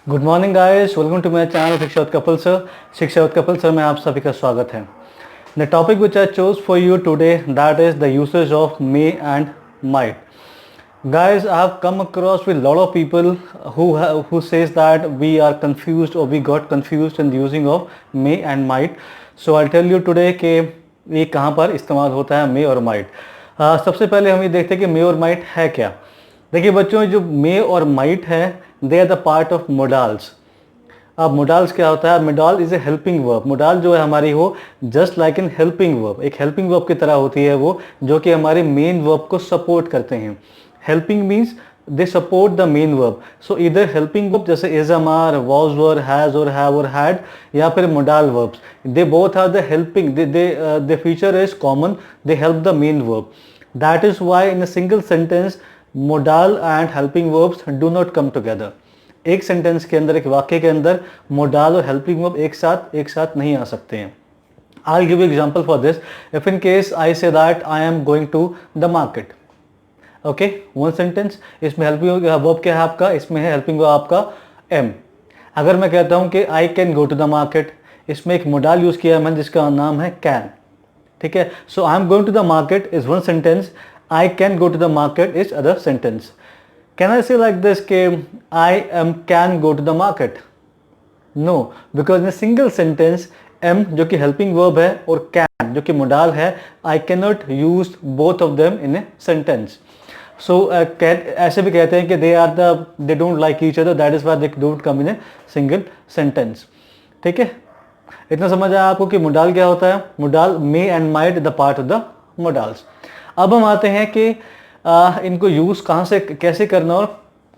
Good morning guys, welcome to my channel Shiksha with Kapil sir. Shiksha with Kapil sir में आप सभी का स्वागत है। The topic which I chose for you today, that is the usage of may and might. Guys, I have come across with a lot of people who says that we are confused or we got confused in the using of may and might. So I'll tell you today कि ये कहाँ पर इस्तेमाल होता है may और might. सबसे पहले हम ये देखते हैं कि may और might है क्या. देखिए बच्चों, जो may और might है they are the part of modals. अब modals क्या होता है? modal is a helping verb. modal जो है हमारी वो just like in helping verb, एक helping verb की तरह होती है वो, जो कि हमारे main verb को support करते हैं. Helping means they support the main verb. So either helping verb जैसे is, are, was, were, has or have or had, या फिर modal verbs. They both are the helping. The feature is common. They help the main verb. That is why in a single sentence modal and helping verbs do not come together. एक sentence के अंदर, एक वाक्य के अंदर modal और helping verb एक साथ नहीं आ सकते हैं. I'll give you example for this. If in case I say that I am going to the market. Okay, one sentence. इसमें हेल्पिंग वर्ब क्या है आपका? इसमें है हेल्पिंग वर्ब आपका एम. अगर मैं कहता हूं कि I can go to the market, इसमें एक मोडाल यूज किया है मैंने जिसका नाम है कैन. ठीक है, so I am going to the market is one sentence, I can go to the market is other sentence. Can I say like this के I am can go to the market? No, because in single sentence am जो कि helping verb है और can जो कि modal है, I can not use both of them in a sentence. So ऐसे भी कहते हैं कि they don't like each other, that is why they don't come in a single sentence. ठीक है, इतना समझ आया आपको कि मोडाल क्या होता है? Modal may and might the part of the modals. अब हम आते हैं कि इनको यूज कहाँ से कैसे करना और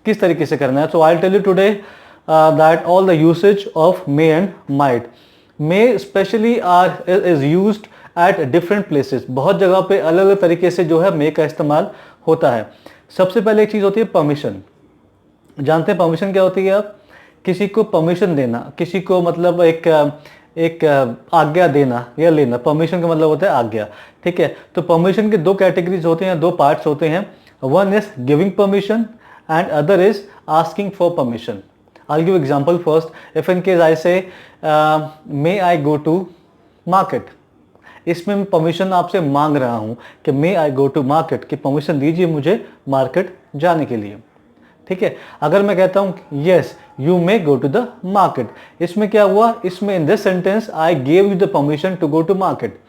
किस तरीके से करना है. So I tell you today that all the usage of may and might. May specially is used at different places. बहुत जगह पे अलग अलग तरीके से जो है मे का इस्तेमाल होता है. सबसे पहले एक चीज होती है परमिशन. जानते हैं परमिशन क्या होती है? आप किसी को परमिशन देना, किसी को मतलब एक आज्ञा देना या लेना. परमिशन का मतलब होता है आज्ञा. ठीक है, तो परमिशन के दो कैटेगरीज होते हैं, दो पार्ट्स होते हैं. One is giving permission and other is asking for permission. I give example first. If in case आई से मे आई गो टू मार्केट, इसमें मैं परमिशन आपसे मांग रहा हूं कि मे आई गो टू मार्केट, कि परमिशन दीजिए मुझे मार्केट जाने के लिए. ठीक है, अगर मैं कहता हूं yes you may go to the market, इसमें क्या हुआ? इसमें in this sentence I gave you the permission to go to market.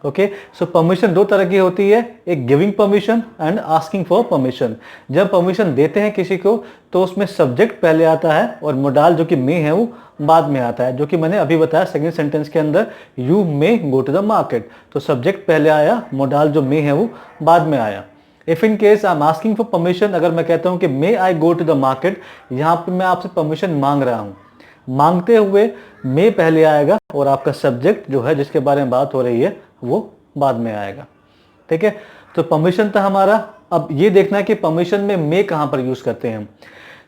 Okay, so permission दो तरह की होती है, एक giving permission and asking for permission. जब परमिशन देते हैं किसी को तो उसमें सब्जेक्ट पहले आता है और मोडाल जो कि मे है वो बाद में आता है, जो कि मैंने अभी बताया सेकंड सेंटेंस के अंदर, you may go to the market. तो सब्जेक्ट पहले आया, मोडाल जो मे है वो बाद में आया. If in case I am asking for permission, अगर मैं कहता हूं कि मे आई गो टू द मार्केट, यहां पर मैं आपसे परमिशन मांग रहा हूं. मांगते हुए मे पहले आएगा और आपका सब्जेक्ट जो है जिसके बारे में बात हो रही है वो बाद में आएगा. ठीक है, तो परमिशन था हमारा. अब ये देखना है कि परमिशन में मे कहां पर यूज करते हैं.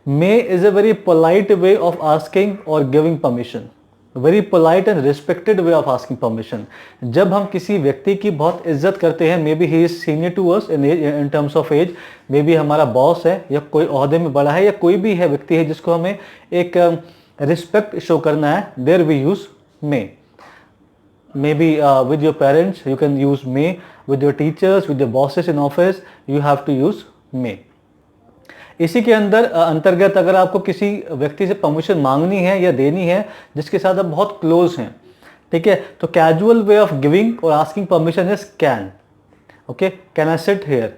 May is a very polite way of asking और giving permission. Very polite and respected way of asking permission. जब हम किसी व्यक्ति की बहुत इज्जत करते हैं, may be he is senior to us in terms of age, may be हमारा बॉस है या कोई ओहदे में बड़ा है या कोई भी है व्यक्ति है जिसको हमें एक रिस्पेक्ट शो करना है, there we use may. Maybe with your parents you can use may, with your teachers, with your bosses in office you have to use may. इसी के अंदर अंतर्गत अगर आपको किसी व्यक्ति से परमिशन मांगनी है या देनी है जिसके साथ आप बहुत क्लोज हैं, ठीक है, तो कैजुअल वे ऑफ गिविंग और asking permission is can. Okay, can I sit here,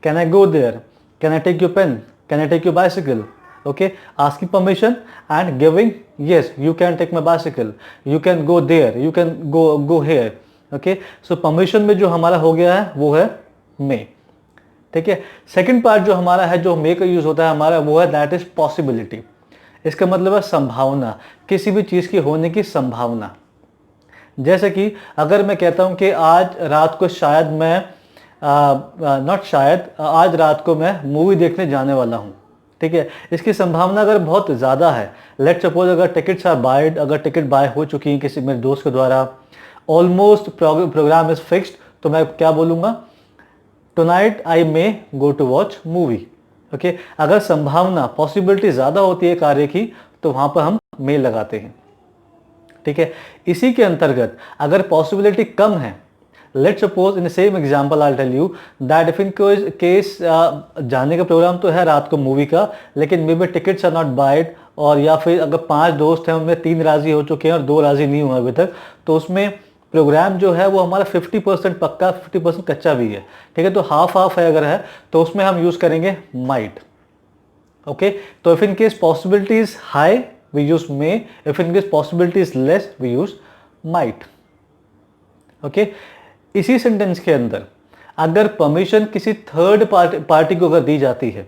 can I go there, can I take your pen, can I take your bicycle. Okay, asking permission and giving, yes you can take my bicycle, you can go there, you can go here. Okay, so permission में जो हमारा हो गया है वो है may. ठीक है, सेकंड पार्ट जो हमारा है, जो may का यूज होता है हमारा, वो है that is possibility. इसका मतलब है संभावना, किसी भी चीज की होने की संभावना. जैसे कि अगर मैं कहता हूं कि आज रात को शायद मैं आज रात को मैं मूवी देखने जाने वाला हूं. ठीक है, इसकी संभावना अगर बहुत ज़्यादा है, लेट सपोज अगर टिकट्स आर बाइड, अगर टिकट बाय हो चुकी हैं किसी मेरे दोस्त के द्वारा, ऑलमोस्ट प्रोग्राम इज फिक्स्ड, तो मैं क्या बोलूँगा? Tonight I may go to watch movie. Okay, अगर संभावना पॉसिबिलिटी ज़्यादा होती है कार्य की तो वहाँ पर हम मे लगाते हैं। ठीक है, इसी के अंतर्गत अगर पॉसिबिलिटी कम है, let suppose in same example I tell you that if in case जाने का प्रोग्राम तो है रात को मूवी का, लेकिन maybe tickets are not buyed, और या फिर अगर 5 दोस्त हैं उनमें 3 राजी हो चुके हैं और 2 राजी नहीं हुए अभी तक, तो उसमें प्रोग्राम जो है वो हमारा 50% पक्का 50% कच्चा भी है। ठीक है, तो हाफ हाफ है अगर है तो उसमें हम यूज करेंगे माइट। ओके, तो if in case possibility is high we use may, if in case possibility is less we use might. Okay, इसी सेंटेंस के अंदर अगर परमिशन किसी थर्ड पार्टी को अगर दी जाती है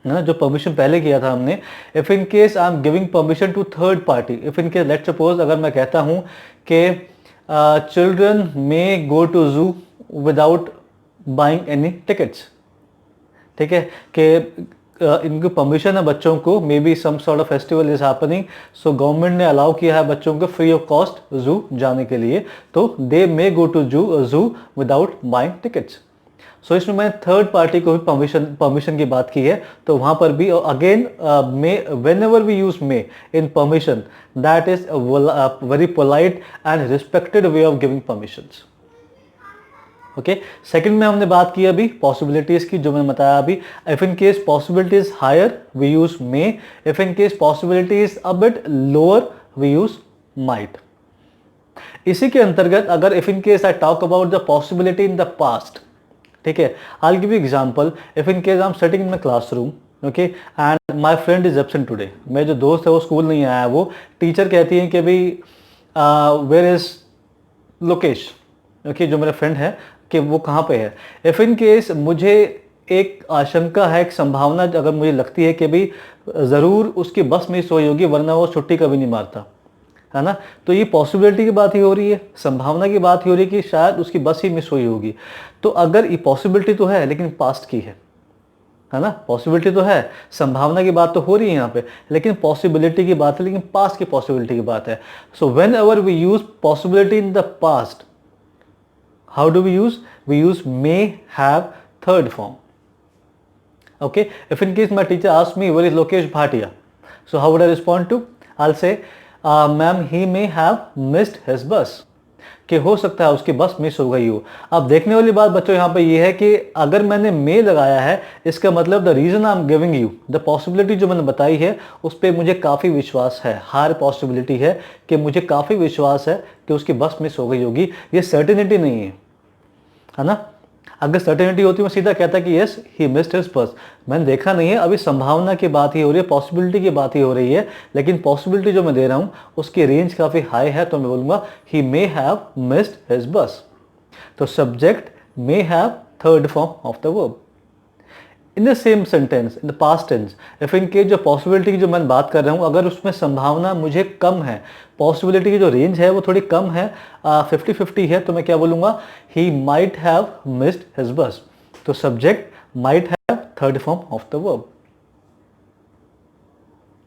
ना, जो परमिशन पहले किया था हमने, if in case I am giving permission to third party, if in case let suppose अगर मैं कहता हूं कि children may go to zoo without buying any tickets. ठीक है, कि इनको परमिशन है बच्चों को, maybe some sort of festival is happening, so government ने अलाउ किया है बच्चों को फ्री ऑफ कॉस्ट जू जाने के लिए, तो दे मे go to zoo without buying tickets. सो इसमें मैंने थर्ड पार्टी को भी परमिशन की बात की है, तो वहां पर भी again may, whenever we use may in permission, that is very polite and respected way of giving permissions. Okay, second में हमने बात की अभी पॉसिबिलिटीज की, जो मैंने बताया अभी, if in case possibility is higher we use may, if in case possibility is a bit lower we use might. इसी के अंतर्गत अगर if in case I talk about the possibility in the past, ठीक है, I will give you example, if in case I am sitting in my classroom, okay, and my friend is absent today, मेरा जो दोस्त है वो school नहीं आया है, वो टीचर कहती है कि भाई वेयर इज लोकेश, ओके, जो मेरा फ्रेंड है कि वो कहाँ पे है। इफ इन केस मुझे एक आशंका है, एक संभावना अगर मुझे लगती है कि भाई ज़रूर उसकी बस मिस हुई होगी वरना वो छुट्टी कभी नहीं मारता, है ना, तो ये पॉसिबिलिटी की बात ही हो रही है, संभावना की बात ही हो रही है कि शायद उसकी बस ही मिस हुई होगी। तो अगर ये पॉसिबिलिटी तो है लेकिन पास्ट की है ना, पॉसिबिलिटी तो है, संभावना की बात तो हो रही है यहाँ पे, लेकिन पॉसिबिलिटी की बात है, लेकिन पास्ट की पॉसिबिलिटी की बात है। So whenever we use possibility in the past, how do we use? We use may have third form. Okay, if in case my teacher asks me where is Lokesh Bhatia, so how would I respond to? I'll say ma'am he may have missed his bus, कि हो सकता है उसकी बस miss हो गई हो। अब देखने वाली बात बच्चों यहाँ पे ये है कि अगर मैंने मे लगाया है, इसका मतलब the reason I am giving you, the possibility जो मैंने बताई है उस पर मुझे काफ़ी विश्वास है, हायर पॉसिबिलिटी है कि मुझे काफ़ी विश्वास है कि उसकी बस मिस हो गई होगी, ये सर्टेनिटी नहीं है ना। अगर सर्टेनिटी होती मैं सीधा कहता कि यस ही मिस्ड हिज बस, मैंने देखा नहीं है, अभी संभावना की बात ही हो रही है, पॉसिबिलिटी की बात ही हो रही है, लेकिन पॉसिबिलिटी जो मैं दे रहा हूँ उसकी रेंज काफ़ी हाई है, तो मैं बोलूँगा he may have missed his bus. तो subject may have third form of the verb. In the same sentence in the past tense, if in case जो पॉसिबिलिटी की जो मैं बात कर रहा हूँ अगर उसमें संभावना मुझे कम है, पॉसिबिलिटी की जो रेंज है वो थोड़ी कम है, 50-50 है, तो मैं क्या बोलूँगा he might have missed his bus. तो subject might have third form of the verb.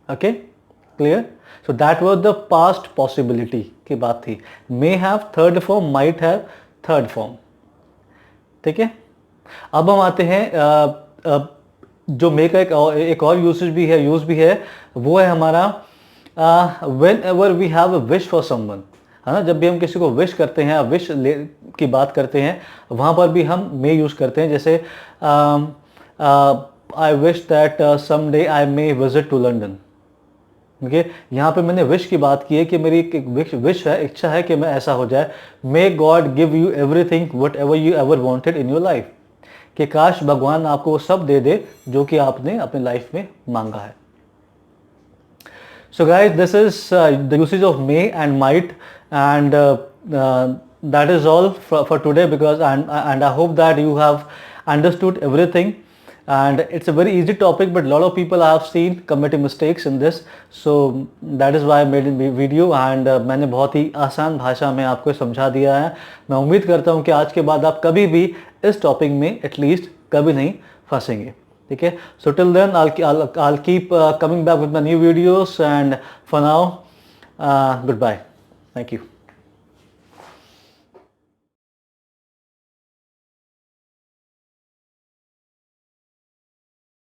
Okay clear? So that was the past possibility की बात थी, मे have third form, might have third form. ठीक है, अब हम आते हैं जो मे का एक और यूज भी है, वो है हमारा whenever we have a wish for someone, है ना, जब भी हम किसी को विश करते हैं, विश की बात करते हैं, वहाँ पर भी हम मे यूज़ करते हैं। जैसे I wish that some day I may visit to London. Okay, यहाँ पे मैंने विश की बात की है कि मेरी एक विश है, इच्छा है कि मैं ऐसा हो जाए। May God give you everything what ever you ever wanted in your life, कि काश भगवान आपको वो सब दे दे जो कि आपने अपनी लाइफ में मांगा है। So guys, this is the usage of may and might, and that is all for today, because and I hope that you have understood everything, and it's a very easy topic, but a lot of people I have seen committing mistakes in this, so that is why I made a video, and मैंने बहुत ही आसान भाषा में आपको समझा दिया है। मैं उम्मीद करता हूँ कि आज के बाद आप कभी भी इस टॉपिक में एटलीस्ट कभी नहीं फंसेंगे। ठीक है, so till then I'll keep coming back with my new videos, and for now goodbye, thank you.